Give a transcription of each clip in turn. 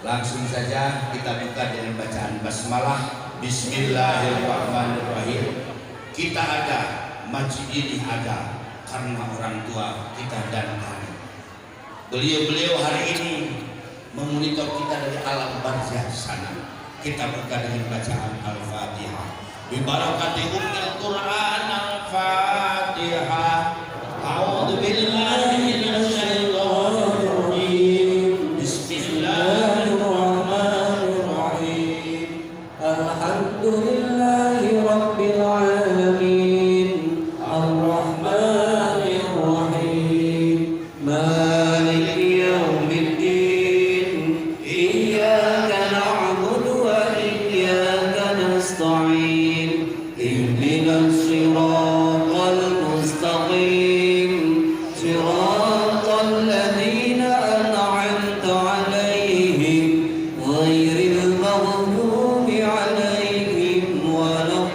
Langsung saja kita buka dengan bacaan basmalah. Bismillahirrahmanirrahim. Kita ada, masjid ini ada karena orang tua kita dan kami. Beliau-beliau hari ini memonitor kita dari alam barzah sana. Kita buka dengan bacaan Al-Fatihah. Bi barakati ummil Quran Al-Fatihah. A'udzu billahi minasy syaithanir rajim. Bismillahirrahmanirrahim. Alhamdulillahi rabbil alamin. Ar-Rahmanir Rahim. Maliki yaumiddin. Iyyaka na'budu wa iyyaka nasta'in. Ihdinas siratal mustaqim. Siratal ladzina an'amta 'alaihim ghairil maghdubi 'alaihim waladdallin.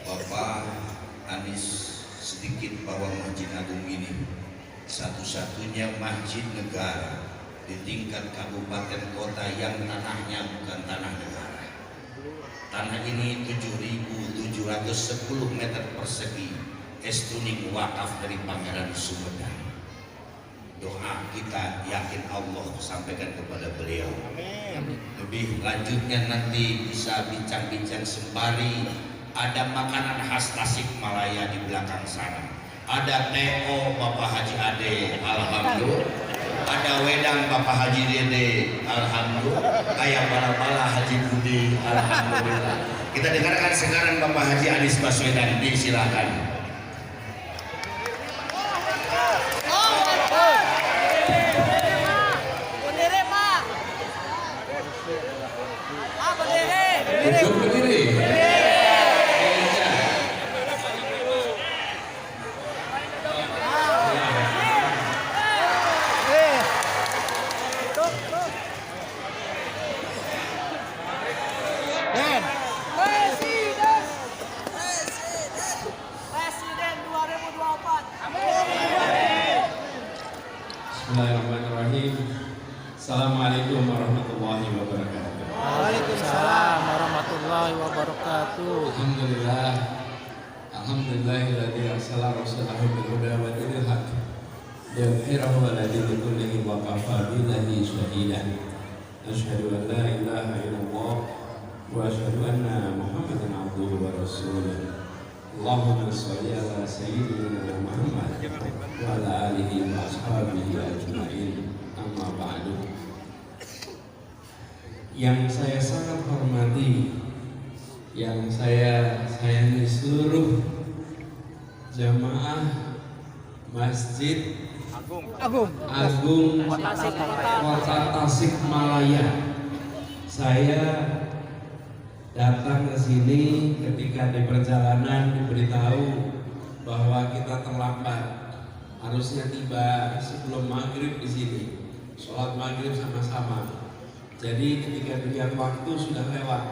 Bapak Anis sedikit bahwa Masjid Agung ini satu-satunya masjid negara di tingkat kabupaten kota yang tanahnya bukan tanah negara. Tanah ini 7.710 meter persegi estuning wakaf dari Pangeran Sumedang. Doa kita yakin Allah sampaikan kepada beliau. Lebih lanjutnya nanti bisa bincang-bincang sembari. Ada makanan khas Tasikmalaya di belakang sana. Ada TO Bapak Haji Ade, alhamdulillah. Ada wedang Bapak Haji Dede, alhamdulillah. Ayam bala-bala Haji Budi, alhamdulillah. Kita dengarkan sekarang Bapak Haji Anies Baswedan, disilakan. Presiden 2024. Bismillahirrahmanirrahim. Assalamualaikum warahmatullahi wabarakatuh. Waalaikumsalam warahmatullahi wabarakatuh. Alhamdulillah. Alhamdulillahilladzi arsala rasulahu bil huda wa dinil haqq liyudhhirahu 'ala dini kullihi wa kafa billahi shahidan. Asyhadu an la ilaha illallah wa asyhadu anna Muhammadan abduhu wa rasuluh. Allahumma shalli ala sayyidina Muhammad wa ala alihi wa ashabihi ajma'in. Amma ba'du. Yang saya sangat hormati, yang saya sayangi seluruh jamaah Masjid Agung Kota Tasikmalaya. Saya datang ke sini ketika di perjalanan diberitahu bahwa kita terlambat, harusnya tiba sebelum maghrib di sini, sholat maghrib sama-sama. Jadi ketika dilihat waktu sudah lewat,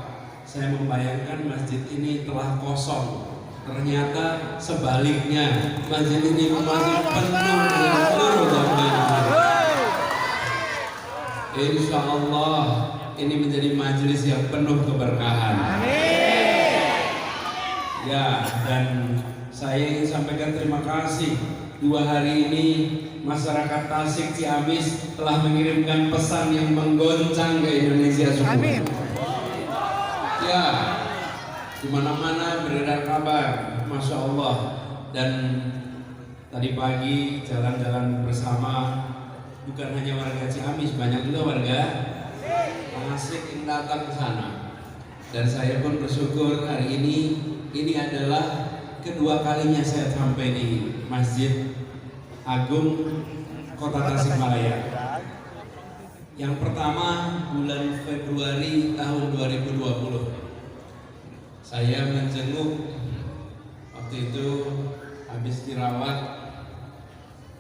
saya membayangkan masjid ini telah kosong. Ternyata sebaliknya, masjid ini masih penuh dengan seluruh jamaah. Insya Allah ini menjadi majelis yang penuh keberkahan. Ya, dan saya ingin sampaikan terima kasih. 2 hari ini masyarakat Tasik Ciamis telah mengirimkan pesan yang menggoncang ke Indonesia semua. Amin. Ya, di mana-mana beredar kabar, masya Allah. Dan tadi pagi jalan-jalan bersama, bukan hanya warga Ciamis, banyak juga warga Tasik yang datang ke sana. Dan saya pun bersyukur hari ini adalah kedua kalinya saya sampai di Masjid Agung Kota Tasikmalaya. Yang pertama bulan Februari tahun 2020. Saya menjenguk, waktu itu habis dirawat,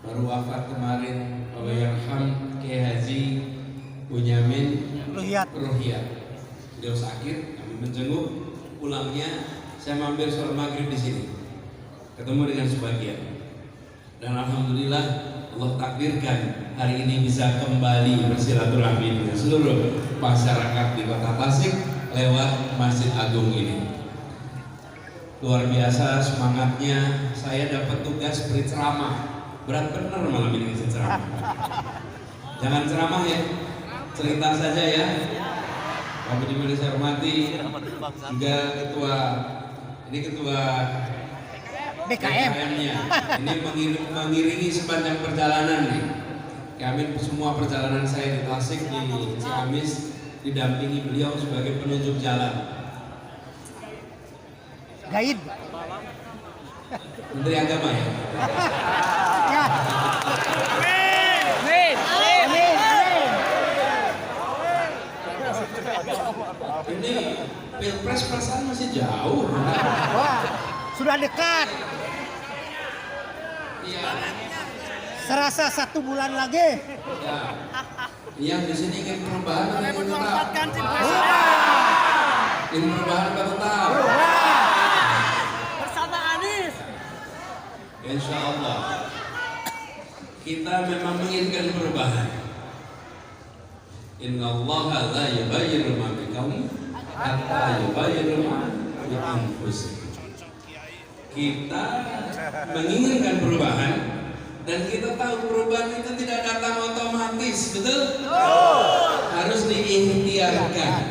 baru wafat kemarin Allahyarham Kiai Haji Bunyamin Ruhiyat. Beliau sakit, kami menjenguk. Pulangnya saya mampir sholat maghrib di sini, ketemu dengan sebagian. Dan alhamdulillah Allah takdirkan hari ini bisa kembali bersilaturahmi dengan seluruh masyarakat di Kota Tasik lewat Masjid Agung ini. Luar biasa semangatnya. Saya dapat tugas beri ceramah. Berat benar malam ini ceramah. Jangan ceramah ya, cerita saja ya. Bapak dimana saya hormati juga ketua BKM-nya. Ini mengiringi sepanjang perjalanan nih. Kami semua perjalanan saya di Tasik, di Ciamis, didampingi beliau sebagai penunjuk jalan. Gaid. Menteri Agama ya. Ya. Amin. Amin. Ini pilpres perasaan masih jauh. Wah, sudah dekat. Iya. Serasa 1 bulan lagi. Ya. Yang di sini ingin perubahan atau ingin tetap? Ingin perubahan atau tetap? Bersama Anies. Insya Allah kita memang menginginkan perubahan. Inna Allah la yughayyiru ma biqaumin hatta yughayyiru ma bi anfusihim. Kita menginginkan perubahan dan kita tahu perubahan itu tidak datang otomatis, betul? Harus diikhtiarkan.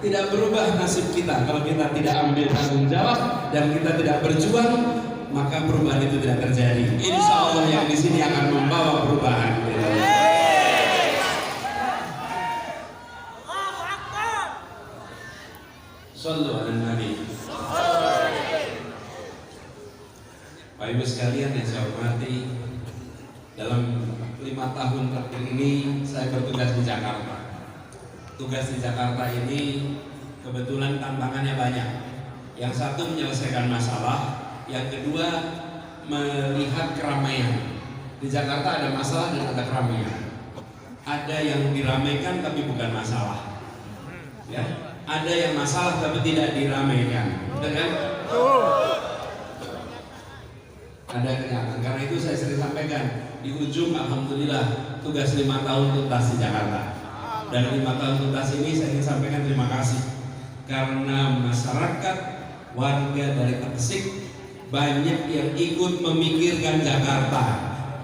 Tidak berubah nasib kita kalau kita tidak ambil tanggung jawab dan kita tidak berjuang, maka perubahan itu tidak terjadi. Insya Allah yang di sini akan membawa perubahan. Shallu ala Nabi. Bapak Ibu sekalian yang saya hormati, dalam 5 tahun terakhir ini saya bertugas di Jakarta. Tugas di Jakarta ini kebetulan tantangannya banyak. Yang satu menyelesaikan masalah, yang kedua melihat keramaian. Di Jakarta ada masalah dan ada keramaian. Ada yang diramaikan tapi bukan masalah. Ya, ada yang masalah tapi tidak diramaikan. Betul kan? Ada kenyataan. Karena itu saya sering sampaikan di ujung, alhamdulillah tugas 5 tahun tuntas di Jakarta. Dan 5 tahun tuntas ini saya ingin sampaikan terima kasih karena masyarakat warga dari Tasik banyak yang ikut memikirkan Jakarta,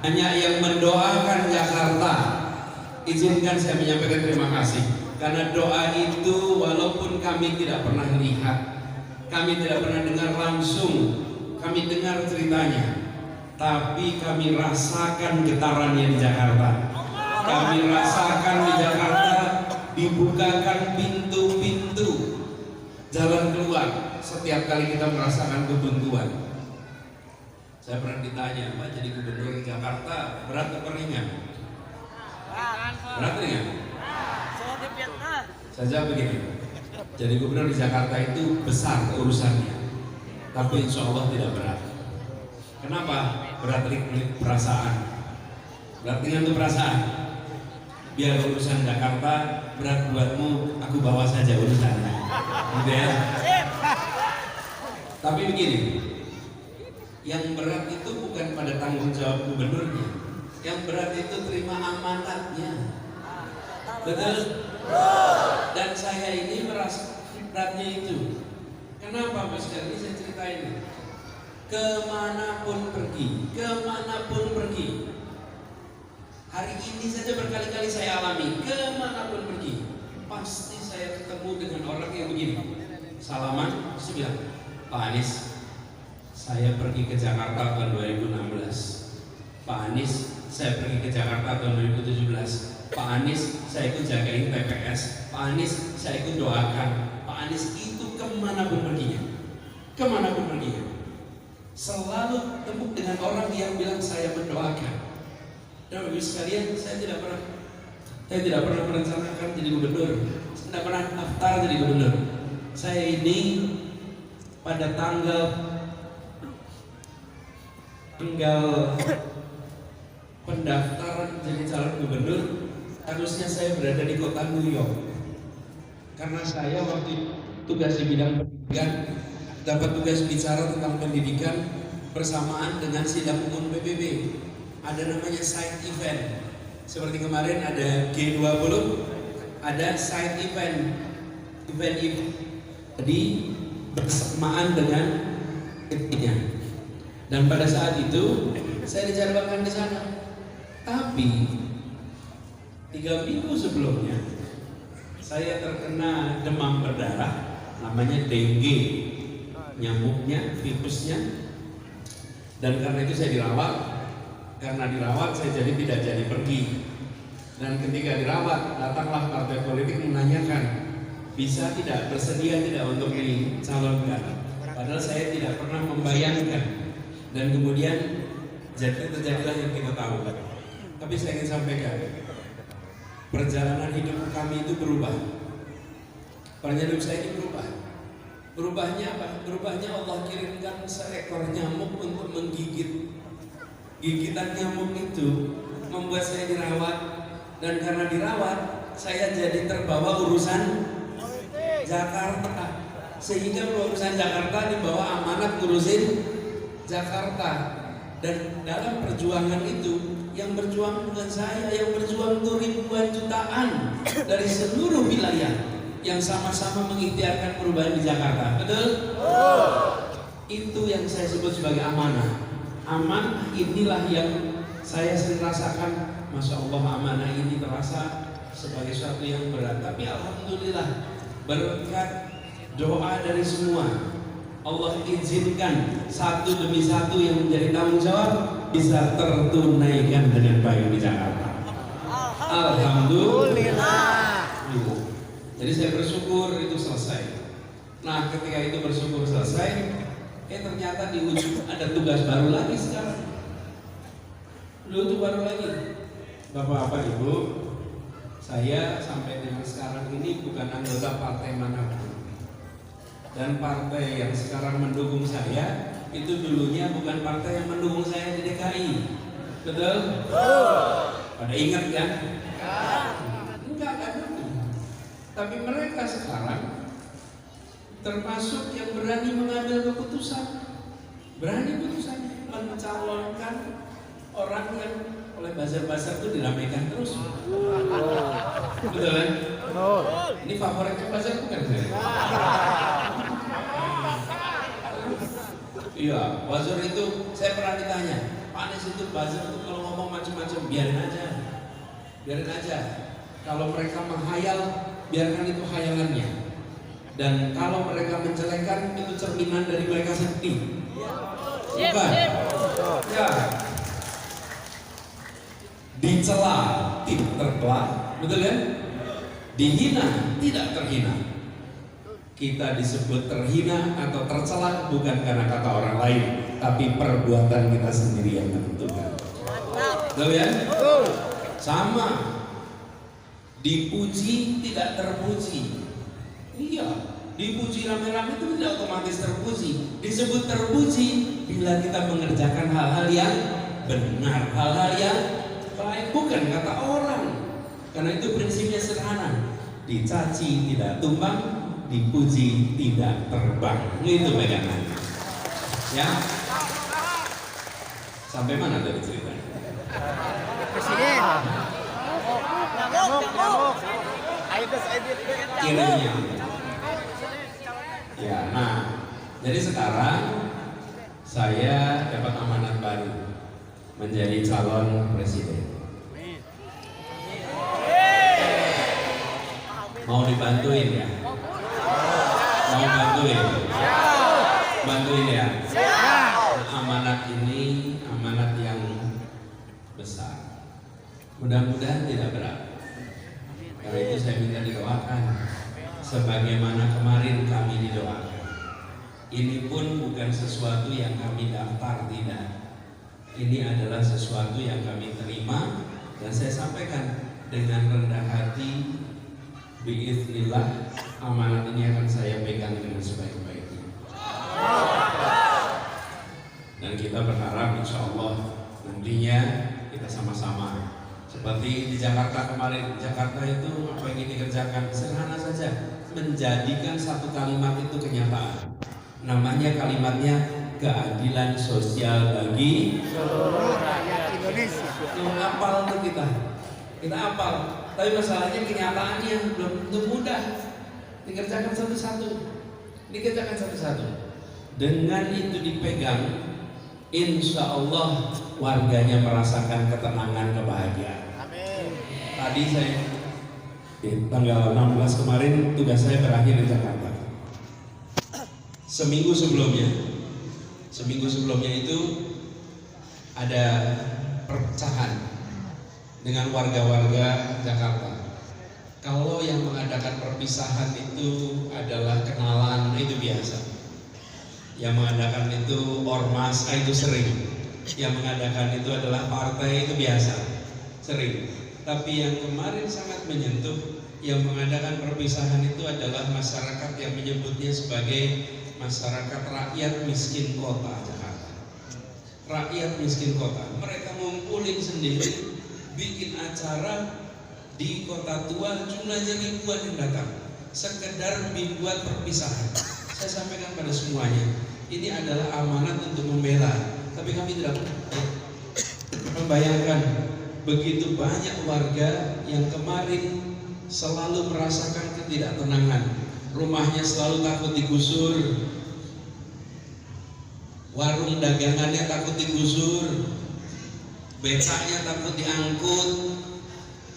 banyak yang mendoakan Jakarta. Izinkan saya menyampaikan terima kasih karena doa itu walaupun kami tidak pernah lihat, kami tidak pernah dengar langsung, kami dengar ceritanya, tapi kami rasakan getarannya di Jakarta. Kami rasakan di Jakarta dibukakan pintu-pintu jalan keluar setiap kali kita merasakan kebuntuan. Saya pernah ditanya, Pak jadi gubernur Jakarta berat atau ringan? Berat ringan? Saya jawab begini, jadi gubernur di Jakarta itu besar urusannya, tapi insya Allah tidak berat. Kenapa? Berat ringan perasaan. Berat ringan itu perasaan. Biar urusan Jakarta berat buatmu, aku bawa saja urusannya, gitu ya. Tapi begini, yang berat itu bukan pada tanggung jawab gubernurnya, yang berat itu terima amanatnya, betul? Dan saya ini merasa beratnya itu. Kenapa Mas? Ini saya ceritain. Kemanapun pergi, hari ini saja berkali-kali saya alami, kemanapun pergi, pasti saya ketemu dengan orang yang begini. Salaman, saya bilang, Pak Anies, saya pergi ke Jakarta tahun 2016. Pak Anies, saya pergi ke Jakarta tahun 2017. Pak Anies, saya ikut jagain TPS. Pak Anies, saya ikut doakan. Pak Anies itu kemanapun perginya, kemanapun perginya, selalu temu dengan orang yang bilang saya mendoakan. Dan Bapak sekalian, saya tidak pernah merencanakan jadi gubernur. Saya tidak pernah daftar jadi gubernur. Saya ini pada tanggal pendaftaran jadi calon gubernur, harusnya saya berada di kota New York. Karena saya waktu tugas di bidang pendidikan, dapat tugas bicara tentang pendidikan bersamaan dengan sidang umum PBB. Ada namanya side event. Seperti kemarin ada G20, ada side event. Jadi bersamaan dengan ketiknya. Dan pada saat itu saya dijadwalkan di sana. Tapi 3 minggu sebelumnya saya terkena demam berdarah, namanya dengue, nyamuknya, virusnya. Dan karena itu saya dirawat. Karena dirawat saya jadi tidak jadi pergi. Dan ketika dirawat, datanglah partai politik menanyakan, bisa tidak, bersedia tidak untuk dicalonkan. Padahal saya tidak pernah membayangkan. Dan kemudian terjadilah yang kita tahu. Tapi saya ingin sampaikan, perjalanan hidup kami itu berubah. Perjalanan hidup saya ini berubah. Berubahnya apa? Berubahnya Allah kirimkan seekor nyamuk untuk menggigit. Gigitan nyamuk itu membuat saya dirawat. Dan karena dirawat, saya jadi terbawa urusan Jakarta. Sehingga urusan Jakarta dibawa amanat ngurusin Jakarta. Dan dalam perjuangan itu, yang berjuang bukan saya, yang berjuang itu ribuan jutaan dari seluruh wilayah yang sama-sama mengikhtiarkan perubahan di Jakarta. Betul? Itu yang saya sebut sebagai amanah. Amanah inilah yang saya sering rasakan. Masya Allah, amanah ini terasa sebagai sesuatu yang berat. Tapi alhamdulillah, berkat doa dari semua, Allah izinkan satu demi satu yang menjadi tanggung jawab bisa tertunaikan dengan baik di Jakarta. Alhamdulillah. Jadi saya bersyukur itu selesai. Nah, ketika itu bersyukur selesai, ternyata di ujung ada tugas baru lagi sekarang. Dulu itu baru lagi. Bapak-bapak Ibu, saya sampai dengan sekarang ini bukan anggota partai manapun. Dan partai yang sekarang mendukung saya itu dulunya bukan partai yang mendukung saya di DKI. Betul? Pada ingat kan? Enggak dulu. Tapi mereka sekarang termasuk yang berani mengambil keputusan, berani mencalonkan orang yang oleh buzzer-buzzer itu diramaikan terus. Betul kan? Ini favoritnya buzzer bukan saya? Iya, buzzer itu saya pernah ditanya, Pak Anies itu buzzer itu kalau ngomong macam-macam biarin aja. Kalau mereka menghayal, biarkan itu khayalannya. Dan kalau mereka menjelekkan, itu cerminan dari mereka sendiri. Bukan? Ya. Dicela tidak terbelah, betul kan? Dihina tidak terhina. Kita disebut terhina atau tercela bukan karena kata orang lain, tapi perbuatan kita sendiri yang menentukan. Betul ya? Sama. Dipuji tidak terpuji. Iya, dipuji rame-rame itu tidak otomatis terpuji. Disebut terpuji bila kita mengerjakan hal-hal yang benar, hal-hal yang baik, bukan kata orang. Karena itu prinsipnya sederhana. Dicaci tidak tumbang, dipuji tidak terbang. Itu pegangan. Ya. Sampai mana tadi ceritanya? Presiden. Kirimnya. Ya, nah, jadi sekarang saya dapat amanat baru menjadi calon presiden. Mau dibantuin ya? Mau bantuin? Bantuin ya? Amanat ini amanat yang besar. Mudah-mudahan tidak berat. Karena itu saya minta didoakan sebagaimana kemarin kami didoakan. Ini pun bukan sesuatu yang kami daftar, tidak. Ini adalah sesuatu yang kami terima dan saya sampaikan dengan rendah hati. Biiznillah, amanat ini akan saya pegang dengan sebaik-baiknya. Dan kita berharap insya Allah nantinya kita sama-sama seperti di Jakarta kemarin. Jakarta itu apa yang ingin dikerjakan sederhana saja, menjadikan satu kalimat itu kenyataan. Namanya kalimatnya keadilan sosial bagi Seluruh rakyat Indonesia. hafal tuh kita hafal, tapi masalahnya kenyataannya belum tentu mudah dikerjakan satu-satu. Dengan itu dipegang, insya Allah warganya merasakan ketenangan, kebahagiaan. Amin. Tadi saya di tanggal 16 kemarin tugas saya berakhir di Jakarta. Seminggu sebelumnya itu ada perpecahan dengan warga-warga Jakarta. Kalau yang mengadakan perpisahan itu adalah kenalan, itu biasa. Yang mengadakan itu ormas, itu sering. Yang mengadakan itu adalah partai, itu biasa, sering. Tapi yang kemarin sangat menyentuh, yang mengadakan perpisahan itu adalah masyarakat yang menyebutnya sebagai masyarakat rakyat miskin kota Jakarta. Rakyat miskin kota, mereka ngumpulin sendiri, bikin acara di kota tua, jumlahnya ribuan yang datang, sekedar dibuat perpisahan. Saya sampaikan pada semuanya, ini adalah amanat untuk membela, tapi kami tidak membayangkan begitu banyak warga yang kemarin selalu merasakan ketidaktenangan, rumahnya selalu takut digusur, warung dagangannya takut digusur, becaknya takut diangkut.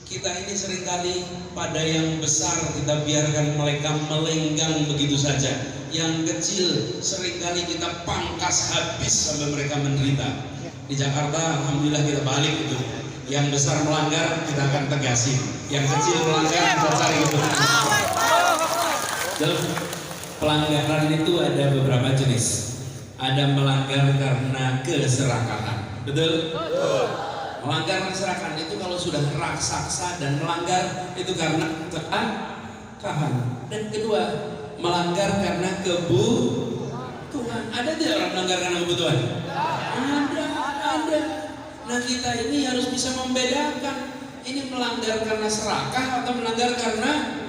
Kita ini seringkali pada yang besar kita biarkan mereka melenggang begitu saja. Yang kecil seringkali kita pangkas habis sampai mereka menderita. Di Jakarta alhamdulillah kita balik itu. Yang besar melanggar kita akan tegasin, yang kecil melanggar kita cari itu. Pelanggaran itu ada beberapa jenis. Ada melanggar karena keserakahan, betul? Melanggar keserakahan itu kalau sudah raksasa, dan melanggar itu karena keserakahan. Dan kedua, melanggar karena kebutuhan. Ada tidak orang melanggar karena kebutuhan? Ada. Nah, kita ini harus bisa membedakan ini melanggar karena serakah atau melanggar karena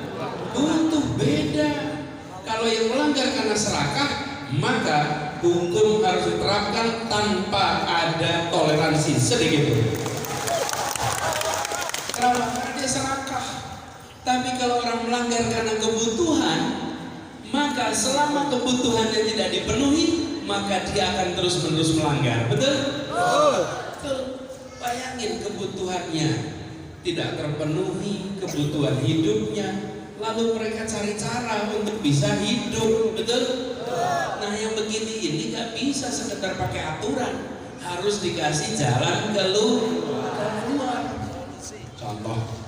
butuh. Beda. Kalau yang melanggar karena serakah, maka hukum harus diterapkan tanpa ada toleransi sedikit pun. Karena dia serakah. Tapi kalau orang melanggar karena kebutuhan, maka selama kebutuhannya tidak dipenuhi, maka dia akan terus-menerus melanggar. Betul? Bayangin kebutuhannya tidak terpenuhi, kebutuhan hidupnya, lalu mereka cari cara untuk bisa hidup. Betul? Nah, yang begini ini gak bisa sekedar pakai aturan, harus dikasih jalan keluar. Contoh,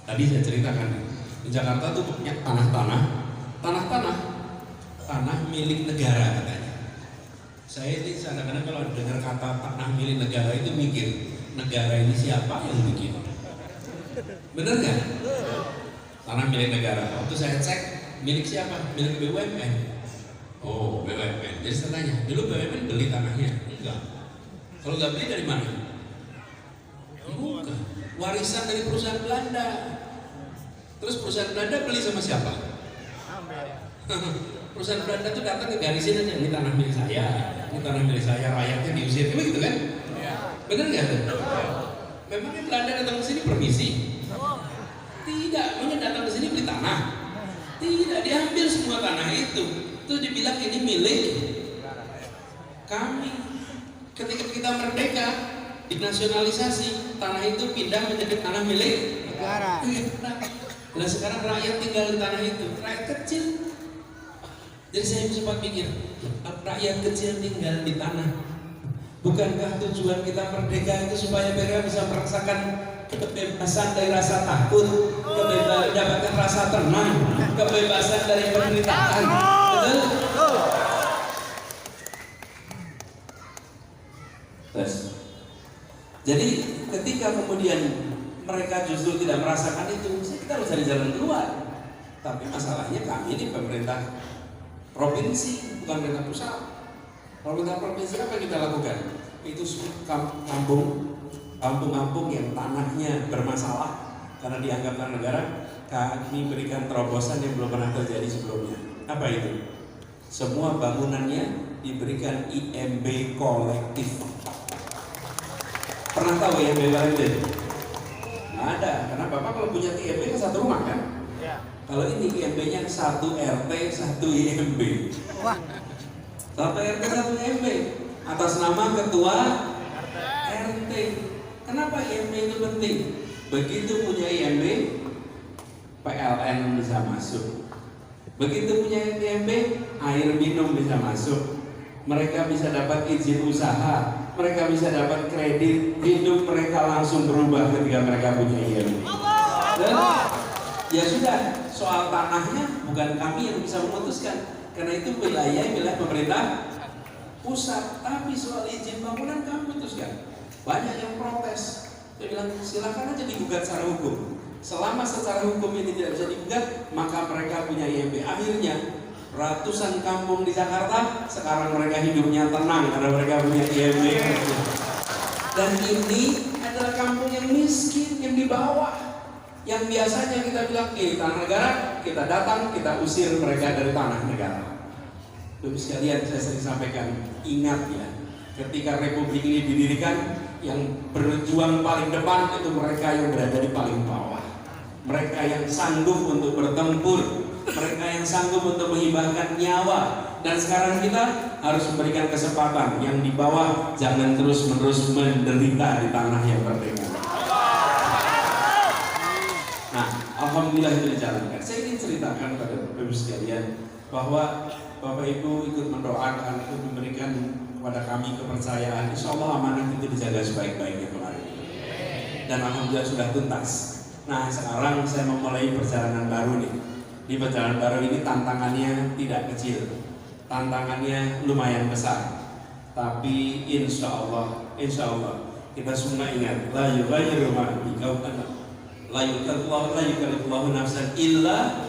tadi saya ceritakan di Jakarta tuh punya tanah milik negara katanya. Saya ini kadang-kadang kalau dengar kata tanah milik negara itu mikir, negara ini siapa yang bikin? Bener gak? Tanah milik negara. Waktu saya cek, milik siapa? Milik BUMN. Oh, BUMN. Jadi saya tanya, dulu BUMN beli tanahnya? Enggak. Kalau nggak beli dari mana? Bukan. Warisan dari perusahaan Belanda. Terus perusahaan Belanda beli sama siapa? Perusahaan Belanda tuh datang ke garisin aja, ini tanah milik saya, ini tanah milik saya, rakyatnya diusir, kayak gitu kan? Bener nggak? Memangnya Belanda datang ke sini permisi? Tidak, mungkin datang ke sini beli tanah. Tidak, diambil semua tanah itu. Terus dibilang ini milik kami. Ketika kita merdeka, dinasionalisasi, tanah itu pindah menjadi tanah milik negara. Nah, sekarang rakyat tinggal di tanah itu, rakyat kecil. Jadi saya sempat pikir, rakyat kecil tinggal di tanah. Bukankah tujuan kita merdeka itu supaya mereka bisa merasakan kebebasan dari rasa takut, kebebasan mendapatkan rasa tenang, kebebasan dari penderitaan. Betul? Terus, jadi ketika kemudian mereka justru tidak merasakan itu, kita harus cari jalan keluar. Tapi masalahnya kami ini pemerintah provinsi, bukan pemerintah pusat. Pemerintah provinsi apa yang kita lakukan? Itu kampung-kampung yang tanahnya bermasalah karena dianggap tanah negara, kami berikan terobosan yang belum pernah terjadi sebelumnya. Apa itu? Semua bangunannya diberikan IMB kolektif. Pernah tahu IMB kolektif? Nggak ada, karena Bapak kalau punya IMB kan satu rumah kan? Ya. Kalau ini IMB-nya 1 RT 1 IMB. Wah, 1 RT 1 IMB atas nama ketua RT. Kenapa IMB itu penting? Begitu punya IMB, PLN bisa masuk. Begitu punya IMB, air minum bisa masuk. Mereka bisa dapat izin usaha, mereka bisa dapat kredit, hidup mereka langsung berubah ketika mereka punya IMB. Dan ya sudah, soal tanahnya bukan kami yang bisa memutuskan, karena itu wilayah pemerintah pusat. Tapi soal izin bangunan kami putuskan. Banyak yang protes. Saya bilang silakan aja digugat secara hukum. Selama secara hukum ini tidak bisa digugat, maka mereka punya IMB. Akhirnya ratusan kampung di Jakarta sekarang mereka hidupnya tenang karena mereka punya IMB. Dan ini adalah kampung yang miskin, yang di bawah, yang biasanya kita bilang tanah negara, kita datang, kita usir mereka dari tanah negara. Bapak sekalian, saya sering sampaikan, ingat ya, ketika Republik ini didirikan, yang berjuang paling depan itu mereka yang berada di paling bawah. Mereka yang sanggup untuk bertempur, mereka yang sanggup untuk menghibahkan nyawa. Dan sekarang kita harus memberikan kesempatan yang di bawah jangan terus-menerus menderita di tanah yang merdeka. Nah, alhamdulillah itu dijalankan. Saya ingin ceritakan pada Bapak sekalian bahwa Bapak Ibu ikut mendoakan, ikut memberikan kepada kami kepercayaan. Insya Allah amanah itu dijaga sebaik-baiknya kemarin. Dan alhamdulillah sudah tuntas. Nah, sekarang saya memulai perjalanan baru nih. Di perjalanan baru ini tantangannya tidak kecil, tantangannya lumayan besar. Tapi insya Allah kita semua ingat, la yughayyiru ma biqaumin, la yukallifu nafsan illa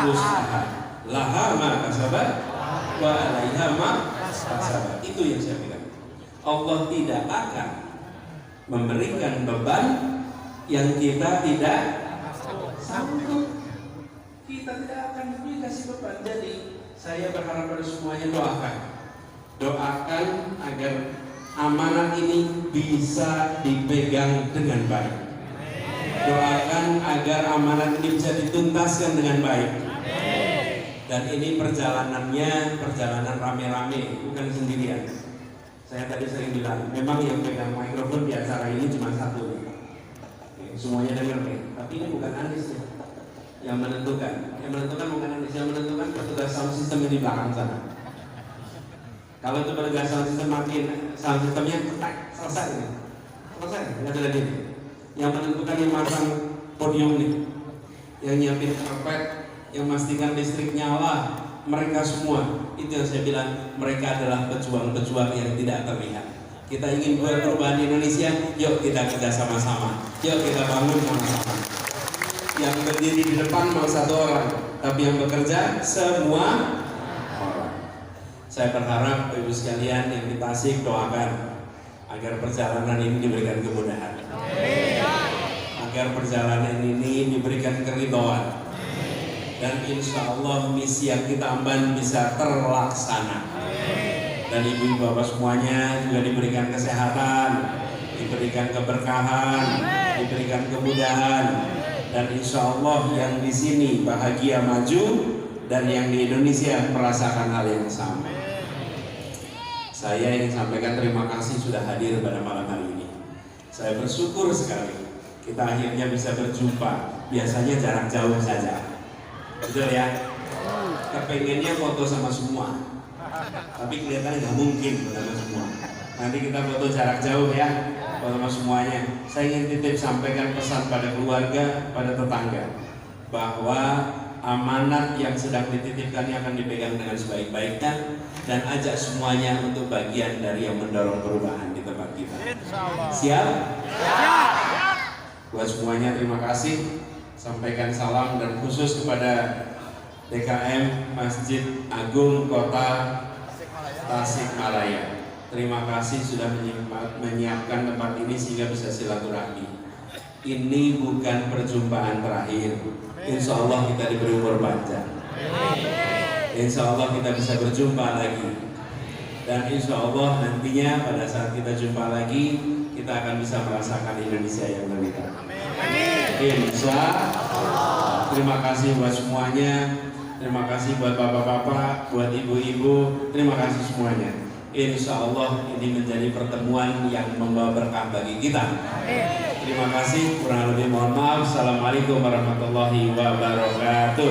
wus'aha, laha ma kasabat wa 'alaiha ma kasabat. Itu yang saya bilang. Allah tidak akan memberikan beban yang kita tidak sanggup. Kita tidak akan dikasih beban. Jadi saya berharap pada semuanya doakan agar amanat ini bisa dipegang dengan baik. Doakan agar amanat ini bisa dituntaskan dengan baik. Dan ini perjalanan rame-rame, bukan sendirian. Saya tadi sering bilang, memang yang pegang mikrofon di acara ini cuma satu nih. Semuanya dengar nih, tapi ini bukan Anies ya. Yang menentukan bukan Anies, yang menentukan petugas sound system di belakang sana. Kalau itu petugas sound system makin sound systemnya selesai, nggak ada lagi. Yang menentukan yang masang podium nih, yang nyiapin karpet, yang memastikan listrik nyala, mereka semua. Itu yang saya bilang, mereka adalah pejuang-pejuang yang tidak terlihat. Kita ingin buat perubahan di Indonesia, yuk kita kerja sama-sama, yuk kita bangun sama-sama. Yang berdiri di depan mau satu orang, tapi yang bekerja semua orang. Saya berharap Ibu sekalian yang di Tasik doakan agar perjalanan ini diberikan kemudahan, agar perjalanan ini diberikan keridhaan, dan insya Allah misi yang kita emban bisa terlaksana. Dan ibu bapak semuanya juga diberikan kesehatan, diberikan keberkahan, diberikan kemudahan, dan insya Allah yang di sini bahagia maju dan yang di Indonesia merasakan hal yang sama. Saya ingin sampaikan terima kasih sudah hadir pada malam hari ini. Saya bersyukur sekali kita akhirnya bisa berjumpa. Biasanya jarak jauh saja, betul ya? Kepengennya foto sama semua, tapi kelihatannya nggak mungkin sama semua. Nanti kita foto jarak jauh ya, foto sama semuanya. Saya ingin titip sampaikan pesan pada keluarga, pada tetangga, bahwa amanat yang sedang dititipkannya akan dipegang dengan sebaik-baiknya, dan ajak semuanya untuk bagian dari yang mendorong perubahan di tempat kita. Siap? Buat semuanya terima kasih. Sampaikan salam dan khusus kepada DKM Masjid Agung Kota Tasikmalaya. Terima kasih sudah menyiapkan tempat ini sehingga bisa silaturahmi. Ini bukan perjumpaan terakhir. Insya Allah kita diberi umur panjang. Insya Allah kita bisa berjumpa lagi. Dan insya Allah nantinya pada saat kita jumpa lagi, kita akan bisa merasakan Indonesia yang lebih baik. Insya Allah. Terima kasih buat semuanya. Terima kasih buat bapak-bapak, buat ibu-ibu. Terima kasih semuanya. Insya Allah ini menjadi pertemuan yang membawa berkah bagi kita. Terima kasih. Kurang lebih mohon maaf. Assalamualaikum warahmatullahi wabarakatuh.